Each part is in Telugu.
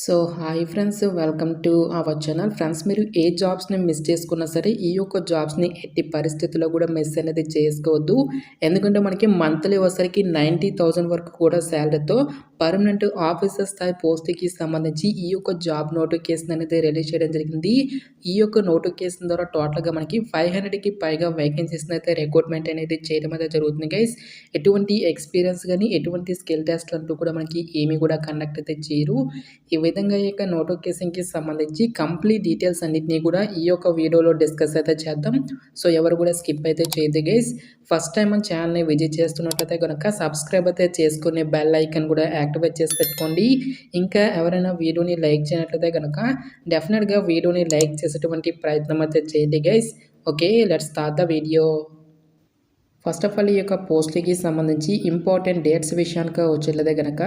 So hi friends, welcome to our channel. Friends, మీరు ఏ జాబ్స్ని మిస్ చేసుకున్నా సరే ఈ యొక్క జాబ్స్ని ఎట్టి పరిస్థితుల్లో కూడా మిస్ అనేది చేసుకోవద్దు. ఎందుకంటే మనకి మంత్లీ వచ్చరికి 90,000 వరకు కూడా శాలరీతో పర్మనెంట్ ఆఫీసర్ స్థాయి పోస్ట్కి సంబంధించి ఈ యొక్క జాబ్ నోటిఫికేషన్ అనేది రిలీజ్ చేయడం జరిగింది. ఈ యొక్క నోటిఫికేషన్ ద్వారా టోటల్గా మనకి 500కి పైగా వేకెన్సీస్ని అయితే రిక్రూట్మెంట్ అనేది చేయడం అయితే జరుగుతుంది గైస్. ఎటువంటి ఎక్స్పీరియన్స్ కానీ ఎటువంటి స్కిల్ టెస్ట్ అంటూ కూడా మనకి ఏమీ కూడా కండక్ట్ అయితే చేయరు. ఈ విధంగా ఈ యొక్క నోటిఫికేషన్కి సంబంధించి కంప్లీట్ డీటెయిల్స్ అన్నింటినీ కూడా ఈ యొక్క వీడియోలో డిస్కస్ అయితే చేద్దాం. సో ఎవరు కూడా స్కిప్ అయితే చేయదు గైస్. ఫస్ట్ టైం మన ఛానల్ని విజిట్ చేస్తున్నట్లయితే కనుక సబ్స్క్రైబ్ అయితే చేసుకునే బెల్ ఐకన్ కూడా యాక్టివేట్ చేసి పెట్టుకోండి. ఇంకా ఎవరైనా వీడియోని లైక్ చేయనట్లయితే కనుక డెఫినెట్గా వీడియోని లైక్ చేసేటువంటి ప్రయత్నం అయితే చేయండి guys. Okay, let's start the video. First of all ఈ యొక్క పోస్ట్కి సంబంధించి ఇంపార్టెంట్ డేట్స్ విషయానికి వచ్చేట్లయితే కనుక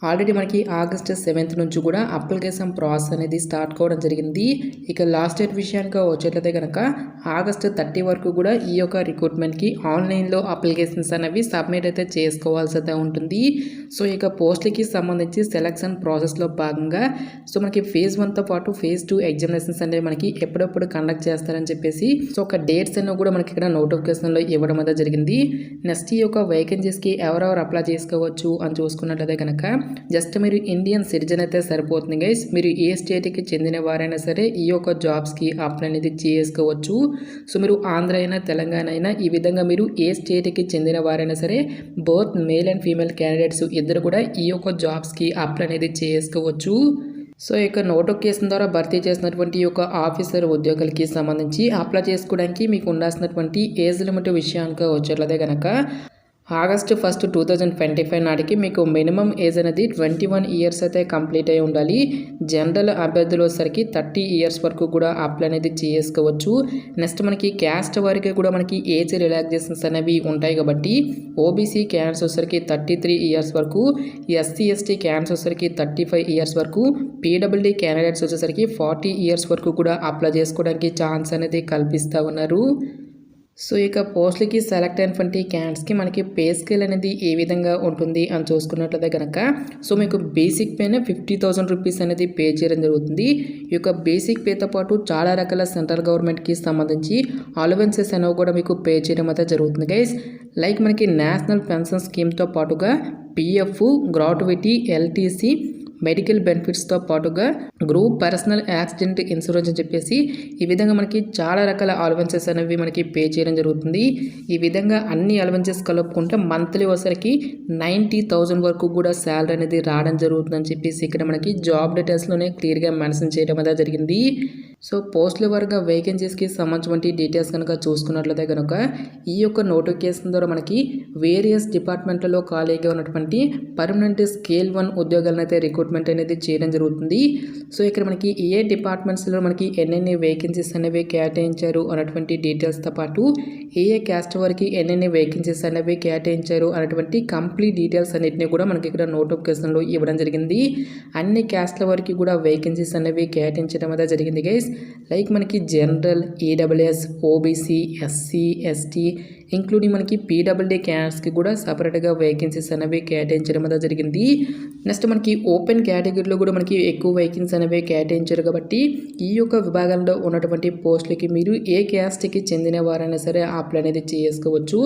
ఆల్రెడీ మనకి ఆగస్ట్ 7th నుంచి కూడా అప్లికేషన్ ప్రాసెస్ అనేది స్టార్ట్ కావడం జరిగింది. ఇక లాస్ట్ డేట్ విషయానికి వచ్చేట్లయితే కనుక ఆగస్ట్ 30 వరకు కూడా ఈ యొక్క రిక్రూట్మెంట్కి ఆన్లైన్లో అప్లికేషన్స్ అనేవి సబ్మిట్ అయితే చేసుకోవాల్సి అయితే ఉంటుంది. సో ఇక పోస్ట్లకి సంబంధించి సెలక్షన్ ప్రాసెస్లో భాగంగా సో మనకి ఫేజ్ 1తో పాటు ఫేజ్ 2 ఎగ్జామినేషన్స్ అనేవి మనకి ఎప్పుడప్పుడు కండక్ట్ చేస్తారని చెప్పేసి సో ఒక డేట్స్ అన్నీ కూడా మనకి ఇక్కడ నోటిఫికేషన్లో ఇవ్వడం అయితే జరిగింది. నెక్స్ట్ ఈ యొక్క వేకెన్సీస్కి ఎవరెవరు అప్లై చేసుకోవచ్చు అని చూసుకున్నట్లయితే కనుక జస్ట్ మీరు ఇండియన్ సిటిజన్ అయితే సరిపోతుంది గైస్. మీరు ఏ స్టేట్కి చెందిన వారైనా సరే ఈ యొక్క జాబ్స్కి అప్లై అనేది చేసుకోవచ్చు. సో మీరు ఆంధ్ర అయినా తెలంగాణ అయినా ఈ విధంగా మీరు ఏ స్టేట్కి చెందిన వారైనా సరే both male and female candidates ఇద్దరు కూడా ఈ యొక్క జాబ్స్కి అప్లై అనేది చేసుకోవచ్చు. సో ఇక నోటిఫికేషన్ ద్వారా భర్తీ చేసినటువంటి ఈ యొక్క ఆఫీసర్ ఉద్యోగులకి సంబంధించి అప్లై చేసుకోవడానికి మీకు ఉండాల్సినటువంటి ఏజ్ లిమిట్ విషయానికి వచ్చేట్లయితే కనుక ఆగస్ట్ 1, 2025 నాటికి మీకు మినిమం ఏజ్ అనేది 21 ఇయర్స్ అయితే కంప్లీట్ అయి ఉండాలి. జనరల్ అభ్యర్థులు వచ్చేసరికి 30 ఇయర్స్ వరకు కూడా అప్లై అనేది చేసుకోవచ్చు. నెక్స్ట్ మనకి క్యాస్ట్ వారికి కూడా మనకి ఏజ్ రిలాక్సేషన్స్ అనేవి ఉంటాయి కాబట్టి ఓబీసీ క్యాన్స్ వచ్చేసరికి 33 ఇయర్స్ వరకు, ఎస్సీ ఎస్టీ క్యాన్స్ వచ్చేసరికి 35 ఇయర్స్ వరకు, పీడబ్ల్యూడీ క్యాండిడేట్స్ వచ్చేసరికి 40 ఇయర్స్ వరకు కూడా అప్లై చేసుకోవడానికి ఛాన్స్ అనేది కల్పిస్తూ ఉన్నారు. సో ఇక పోస్ట్లకి సెలెక్ట్ అయినటువంటి క్యాండిడేట్స్కి మనకి పే స్కేల్ అనేది ఏ విధంగా ఉంటుంది అని చూసుకున్నట్లయితే కనుక సో మీకు బేసిక్ పేనే 50,000 రూపీస్ అనేది పే చేయడం జరుగుతుంది. ఈ యొక్క బేసిక్ పేతో పాటు చాలా రకాల సెంట్రల్ గవర్నమెంట్కి సంబంధించి అలవెన్సెస్ అనేవి కూడా మీకు పే చేయడం అయితే జరుగుతుంది గైస్. లైక్ మనకి నేషనల్ పెన్షన్ స్కీమ్తో పాటుగా పిఎఫ్, గ్రాట్యుటీ, ఎల్టీసీ, మెడికల్ బెనిఫిట్స్తో పాటుగా గ్రూప్ పర్సనల్ యాక్సిడెంట్ ఇన్సూరెన్స్ అని చెప్పేసి ఈ విధంగా మనకి చాలా రకాల అలవెన్సెస్ అనేవి మనకి పే చేయడం జరుగుతుంది. ఈ విధంగా అన్ని అలవెన్సెస్ కలుపుకుంటే మంత్లీ వచ్చరికి 90,000 వరకు కూడా శాలరీ అనేది రావడం జరుగుతుందని చెప్పేసి ఇక్కడ మనకి జాబ్ డీటెయిల్స్లోనే క్లియర్గా మెన్షన్ చేయడం అనేది జరిగింది. సో పోస్టుల వారుగా వేకెన్సీస్కి సంబంధించిన డీటెయిల్స్ కనుక చూసుకున్నట్లయితే కనుక ఈ యొక్క నోటిఫికేషన్ ద్వారా మనకి వేరియస్ డిపార్ట్మెంట్లలో ఖాళీగా ఉన్నటువంటి పర్మనెంట్ స్కేల్ 1 ఉద్యోగాలను అయితే రిక్రూట్మెంట్ అనేది చేయడం జరుగుతుంది. సో ఇక్కడ మనకి ఏ డిపార్ట్మెంట్స్లో మనకి ఎన్నెన్ని వేకెన్సీస్ అనేవి కేటాయించారు అన్నటువంటి డీటెయిల్స్తో పాటు ఏ క్యాస్ట్ వారికి ఎన్నెన్ని వేకెన్సీస్ అనేవి కేటాయించారు అన్నటువంటి కంప్లీట్ డీటెయిల్స్ అన్నింటినీ కూడా మనకి ఇక్కడ నోటిఫికేషన్లో ఇవ్వడం జరిగింది. అన్ని క్యాస్ట్ల వారికి కూడా వేకెన్సీస్ అనేవి కేటాయించడం అయితే జరిగింది గైస్. లైక్ మనకి general, EWS, OBC, SC, ST including మనకి పీడబ్ల్యూడీ క్యాండిడేట్స్కి కూడా సపరేట్గా వేకెన్సీస్ అనేవి కేటాయించడం అనేది జరిగింది. నెక్స్ట్ మనకి ఓపెన్ కేటగిరీలో కూడా మనకి ఎక్కువ వేకెన్సీ అనేవి కేటాయించారు కాబట్టి ఈ యొక్క విభాగంలో ఉన్నటువంటి పోస్టులకి మీరు ఏ క్యాస్ట్కి చెందిన వారైనా సరే అప్లై అనేది చేసుకోవచ్చు.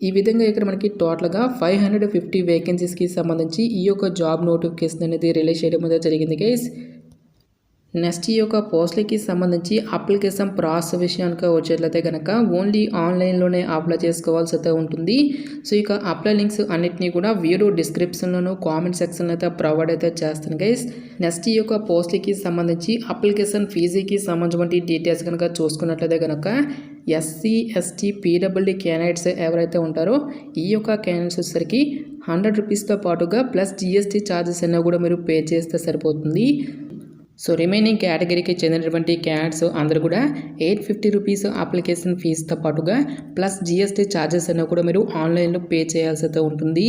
ఈ విధంగా ఇక్కడ మనకి టోటల్గా 550 వేకెన్సీస్కి సంబంధించి ఈ యొక్క జాబ్ నోటిఫికేషన్ అనేది రిలీజ్ చేయడం అనేది జరిగింది గైస్. నెక్స్ట్ ఈ యొక్క పోస్టులకి సంబంధించి అప్లికేషన్ ప్రాసెస్ విషయానికి వచ్చేట్లయితే కనుక ఓన్లీ ఆన్లైన్లోనే అప్లై చేసుకోవాల్సి అయితే ఉంటుంది. సో ఇక అప్లై లింక్స్ అన్నిటినీ కూడా వీడియో డిస్క్రిప్షన్లోను కామెంట్ సెక్షన్లో అయితే ప్రొవైడ్ అయితే చేస్తాను గైస్. నెక్స్ట్ ఈ యొక్క పోస్టులకి సంబంధించి అప్లికేషన్ ఫీజుకి సంబంధించిన డీటెయిల్స్ కనుక చూసుకున్నట్లయితే కనుక ఎస్సీ, ఎస్టీ, పీడబ్ల్యూడీ క్యాండిడేట్స్ ఎవరైతే ఉంటారో ఈ యొక్క క్యాండిడేట్స్ వచ్చేసరికి 100 రూపీస్తో పాటుగా ప్లస్ జిఎస్టీ ఛార్జెస్ అన్నీ కూడా మీరు పే చేస్తే సరిపోతుంది. సో రిమైనింగ్ కేటగిరీకి చెందినటువంటి క్యాండిడేట్స్ అందరూ కూడా 850 రూపీస్ అప్లికేషన్ ఫీజుతో పాటుగా ప్లస్ జిఎస్టీ ఛార్జెస్ అన్నీ కూడా మీరు ఆన్లైన్లో పే చేయాల్సి అయితే ఉంటుంది.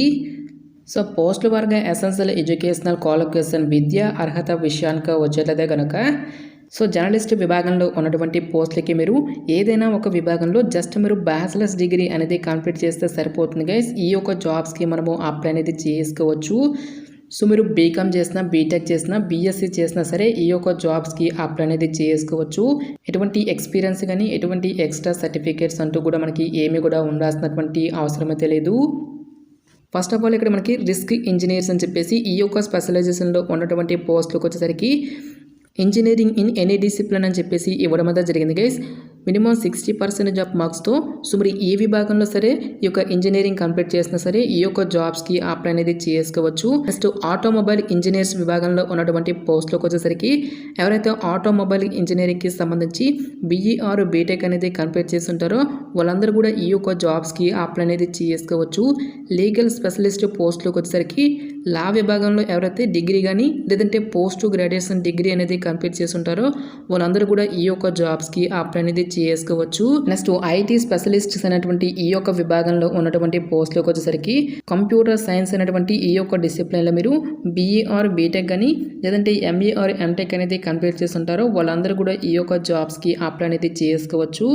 సో పోస్టుల వారుగా ఎసెన్షియల్ ఎడ్యుకేషనల్ క్వాలిఫికేషన్ విద్య అర్హత విషయానికి వచ్చేట్లయితే కనుక సో జర్నలిస్ట్ విభాగంలో ఉన్నటువంటి పోస్టులకి మీరు ఏదైనా ఒక విభాగంలో జస్ట్ మీరు బ్యాచిలర్స్ డిగ్రీ అనేది కంప్లీట్ చేస్తే సరిపోతుంది గైస్. ఈ యొక్క జాబ్స్కి మనము అప్లై అనేది చేసుకోవచ్చు. సో మీరు బీకామ్ చేసినా, బీటెక్ చేసినా, బీఎస్సీ చేసినా సరే ఈ యొక్క జాబ్స్కి అప్లై అనేది చేసుకోవచ్చు. ఎటువంటి ఎక్స్పీరియన్స్ కానీ, ఎటువంటి ఎక్స్ట్రా సర్టిఫికేట్స్ అంటూ కూడా మనకి ఏమీ కూడా ఉండాల్సినటువంటి అవసరమైతే లేదు. ఫస్ట్ ఆఫ్ ఆల్ ఇక్కడ మనకి రిస్క్ ఇంజనీర్స్ అని చెప్పేసి ఈ యొక్క స్పెషలైజేషన్లో ఉన్నటువంటి పోస్టులకు వచ్చేసరికి ఇంజనీరింగ్ ఇన్ ఎనీ డిసిప్లిన్ అని చెప్పేసి ఇవ్వడం అనేది జరిగింది గైస్. మినిమం 60% ఆఫ్ మార్క్స్తో సో మరి ఏ విభాగంలో సరే ఈ యొక్క ఇంజనీరింగ్ కంప్లీట్ చేసినా సరే ఈ యొక్క జాబ్స్కి అప్లై అనేది చేసుకోవచ్చు. నెక్స్ట్ ఆటోమొబైల్ ఇంజనీర్స్ విభాగంలో ఉన్నటువంటి పోస్టులకు వచ్చేసరికి ఎవరైతే ఆటోమొబైల్ ఇంజనీరింగ్కి సంబంధించి బీఈ ఆర్ బీటెక్ అనేది కంప్లీట్ చేసి ఉంటారో వాళ్ళందరూ కూడా ఈ యొక్క జాబ్స్కి అప్లై అనేది చేసుకోవచ్చు. లీగల్ స్పెషలిస్ట్ పోస్టులకు వచ్చేసరికి లా విభాగంలో ఎవరైతే డిగ్రీ కానీ లేదంటే పోస్ట్ గ్రాడ్యుయేషన్ డిగ్రీ అనేది కంప్లీట్ చేసి ఉంటారో వాళ్ళందరూ కూడా ఈ యొక్క జాబ్స్కి అప్లై అనేది చేసుకోవచ్చు. నెక్స్ట్ ఐటీ స్పెషలిస్ట్స్ అనేటువంటి ఈ యొక్క విభాగంలో ఉన్నటువంటి పోస్టులకు వచ్చేసరికి కంప్యూటర్ సైన్స్ అనేటువంటి ఈ యొక్క డిసిప్లిన్లో మీరు బీఈ ఆర్ బీటెక్ కానీ లేదంటే ఎంఈ ఆర్ ఎంటెక్ అనేది కంప్లీట్ చేసి ఉంటారో వాళ్ళందరూ కూడా ఈ యొక్క జాబ్స్కి అప్లై అనేది చేసుకోవచ్చు.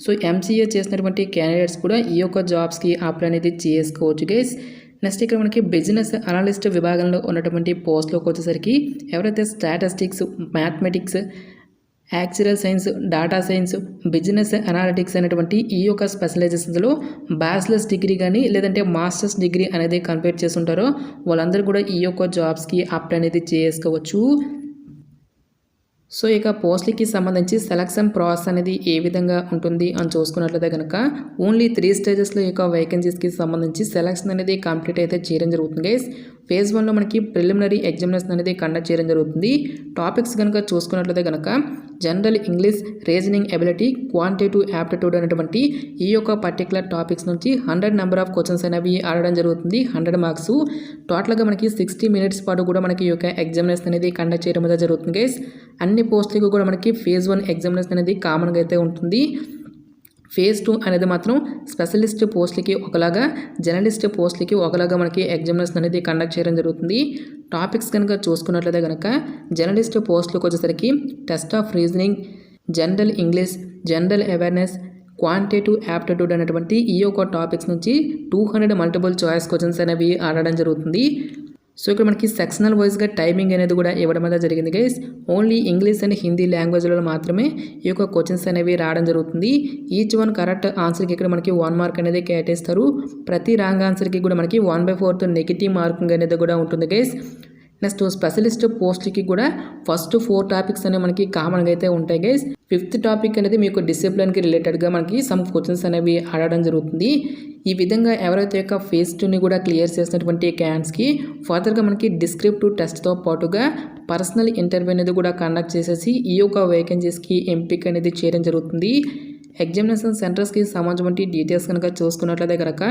సో ఎంసీఏ చేసినటువంటి క్యాండిడేట్స్ కూడా ఈ యొక్క జాబ్స్కి అప్లై అనేది చేసుకోవచ్చు గైస్. నెక్స్ట్ ఇక్కడ మనకి బిజినెస్ అనలిస్ట్ విభాగంలో ఉన్నటువంటి పోస్టులకు వచ్చేసరికి ఎవరైతే statistics, mathematics, యాక్చురల్ science, data science, business analytics అనేటువంటి ఈ యొక్క స్పెషలైజేషన్స్లో బ్యాచిలర్స్ డిగ్రీ కానీ లేదంటే మాస్టర్స్ డిగ్రీ అనేది కంప్లీట్ చేసి ఉంటారో వాళ్ళందరూ కూడా ఈ యొక్క జాబ్స్కి అప్లై అనేది చేసుకోవచ్చు. సో ఇక పోస్టులకి సంబంధించి సెలక్షన్ ప్రాసెస్ అనేది ఏ విధంగా ఉంటుంది అని చూసుకున్నట్లయితే కనుక ఓన్లీ 3 స్టేజెస్లో ఈ యొక్క వేకెన్సీస్కి సంబంధించి సెలక్షన్ అనేది కంప్లీట్ అయితే చేయడం జరుగుతుంది గైస్. ఫేజ్ 1లో మనకి ప్రిలిమినరీ ఎగ్జామినేషన్ అనేది కండక్ట్ చేయడం జరుగుతుంది. టాపిక్స్ కనుక చూసుకున్నట్లయితే కనుక general English, reasoning ability, quantitative aptitude అనేటువంటి ఈ యొక్క పర్టికులర్ టాపిక్స్ నుంచి 100 నెంబర్ ఆఫ్ క్వశ్చన్స్ అనేవి ఆడడం జరుగుతుంది. 100 మార్క్స్ టోటల్గా మనకి 60 మినిట్స్ పాటు కూడా మనకి ఈ యొక్క ఎగ్జామినేషన్ అనేది కండక్ట్ చేయడం అనేది జరుగుతుంది గైస్. అన్ని పోస్టులకు కూడా మనకి ఫేజ్ 1 ఎగ్జామినేషన్ అనేది కామన్గా అయితే ఉంటుంది. ఫేజ్ 2 అనేది మాత్రం స్పెషలిస్ట్ పోస్టులకి ఒకలాగా, జర్నలిస్ట్ పోస్టులకి ఒకలాగా మనకి ఎగ్జామినేషన్ అనేది కండక్ట్ చేయడం జరుగుతుంది. టాపిక్స్ కనుక చూసుకున్నట్లయితే కనుక జర్నలిస్ట్ పోస్టులకు వచ్చేసరికి test of reasoning, general English, general awareness, quantitative aptitude అనేటువంటి ఈ యొక్క టాపిక్స్ నుంచి 200 మల్టిపుల్ చాయిస్ క్వశ్చన్స్ అనేవి ఆడడం జరుగుతుంది. సో ఇక్కడ మనకి సెక్షనల్ వైజ్గా టైమింగ్ అనేది కూడా ఇవ్వడం అనేది జరిగింది guys. Only English and Hindi లాంగ్వేజ్లో మాత్రమే ఈ యొక్క క్వశ్చన్స్ అనేవి రావడం జరుగుతుంది. ఈచ్ వన్ కరెక్ట్ ఆన్సర్కి ఇక్కడ మనకి 1 మార్క్ అనేది కేటాయిస్తారు. ప్రతి రాంగ్ ఆన్సర్కి కూడా మనకి 1/4 నెగిటివ్ మార్కింగ్ అనేది కూడా ఉంటుంది గైస్. నెక్స్ట్ స్పెషలిస్ట్ పోస్ట్కి కూడా ఫస్ట్ 4 టాపిక్స్ అనేవి మనకి కామన్గా అయితే ఉంటాయి గైస్. 5th టాపిక్ అనేది మీకు డిసిప్లిన్కి రిలేటెడ్గా మనకి సమ్ క్వశ్చన్స్ అనేవి ఆడడం జరుగుతుంది. ఈ విధంగా ఎవరైతే యొక్క ఫేజ్ 2ని కూడా క్లియర్ చేసినటువంటి క్యాండిడేట్స్కి ఫర్దర్గా మనకి డిస్క్రిప్టివ్ టెస్ట్తో పాటుగా పర్సనల్ ఇంటర్వ్యూ అనేది కూడా కండక్ట్ చేసేసి ఈ యొక్క వేకెన్సీస్కి ఎంపిక అనేది చేయడం జరుగుతుంది. ఎగ్జామినేషన్ సెంటర్స్కి సంబంధించిన డీటెయిల్స్ కనుక చూసుకున్నట్లయితే కనుక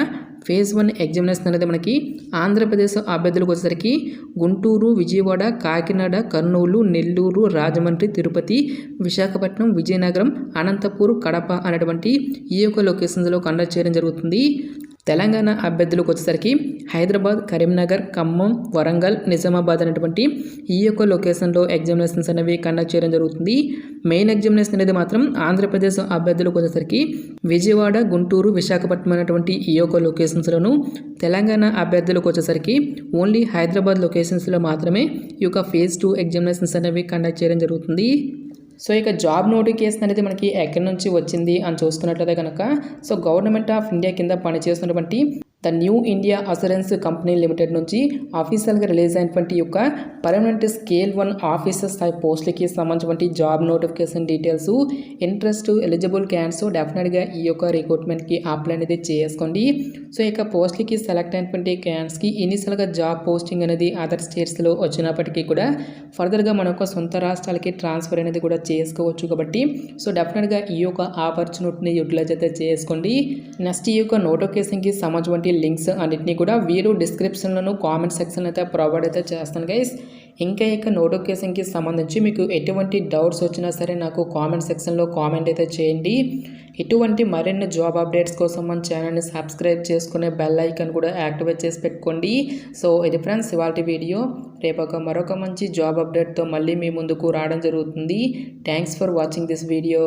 ఫేజ్ 1 ఎగ్జామినేషన్ అనేది మనకి ఆంధ్రప్రదేశ్ అభ్యర్థులకు వచ్చేసరికి గుంటూరు, విజయవాడ, కాకినాడ, కర్నూలు, నెల్లూరు, రాజమండ్రి, తిరుపతి, విశాఖపట్నం, విజయనగరం, అనంతపూర్, కడప అనేటువంటి ఈ యొక్క లొకేషన్స్లో కండక్ట్ చేయడం జరుగుతుంది. తెలంగాణ అభ్యర్థులకు వచ్చేసరికి హైదరాబాద్, కరీంనగర్, ఖమ్మం, వరంగల్, నిజామాబాద్ అనేటువంటి ఈ యొక్క లొకేషన్లో ఎగ్జామినేషన్స్ అనేవి కండక్ట్ చేయడం జరుగుతుంది. మెయిన్ ఎగ్జామినేషన్ అనేది మాత్రం ఆంధ్రప్రదేశ్ అభ్యర్థులకు వచ్చేసరికి విజయవాడ, గుంటూరు, విశాఖపట్నం అనేటువంటి ఈ యొక్క లొకేషన్స్లోను, తెలంగాణ అభ్యర్థులకు వచ్చేసరికి ఓన్లీ హైదరాబాద్ లొకేషన్స్లో మాత్రమే ఈ యొక్క ఫేజ్ 2 ఎగ్జామినేషన్స్ అనేవి కండక్ట్ చేయడం జరుగుతుంది. సో ఇక జాబ్ నోటిఫికేషన్ అనేది మనకి ఎక్కడి నుంచి వచ్చింది అని చూసుకున్నట్లయితే కనుక సో గవర్నమెంట్ ఆఫ్ ఇండియా కింద పనిచేస్తున్నటువంటి the new India assurance company limited నుంచి ఆఫీషియల్గా రిలీజ్ అయినటువంటి యొక్క పర్మనెంట్ స్కేల్ 1 ఆఫీసర్ స్థాయి పోస్టులకి సంబంధించినటువంటి job notification details. Interest eligible candidates డెఫినెట్గా ఈ యొక్క రిక్రూట్మెంట్కి అప్లై అనేది చేసుకోండి. సో ఇక పోస్టులకి సెలెక్ట్ అయినటువంటి క్యాండిడేట్స్కి ఇనిషియల్గా జాబ్ పోస్టింగ్ అనేది అదర్ స్టేట్స్లో వచ్చినప్పటికీ కూడా ఫర్దర్గా మన యొక్క సొంత రాష్ట్రాలకి ట్రాన్స్ఫర్ అనేది కూడా చేసుకోవచ్చు. కాబట్టి సో డెఫినెట్గా ఈ యొక్క ఆపర్చునిటీని యూటిలైజ్ అయితే చేసుకోండి. నెక్స్ట్ ఈ యొక్క నోటిఫికేషన్కి సంబంధించిన లింక్స్ అన్నిటినీ కూడా వీరు డిస్క్రిప్షన్లోను కామెంట్ సెక్షన్ అయితే ప్రొవైడ్ అయితే చేస్తాను గైస్. ఇంకా ఇక నోటిఫికేషన్కి సంబంధించి మీకు ఎటువంటి డౌట్స్ వచ్చినా సరే నాకు కామెంట్ సెక్షన్లో కామెంట్ అయితే చేయండి. ఇటువంటి మరిన్ని జాబ్ అప్డేట్స్ కోసం మన ఛానల్ని సబ్స్క్రైబ్ చేసుకునే బెల్ ఐకాన్ కూడా యాక్టివేట్ చేసి పెట్టుకోండి. సో ఇది ఫ్రెండ్స్ ఇవాల్టి వీడియో. రేపు మరొక మంచి జాబ్ అప్డేట్తో మళ్ళీ మీ ముందుకు రావడం జరుగుతుంది. Thanks for watching this video.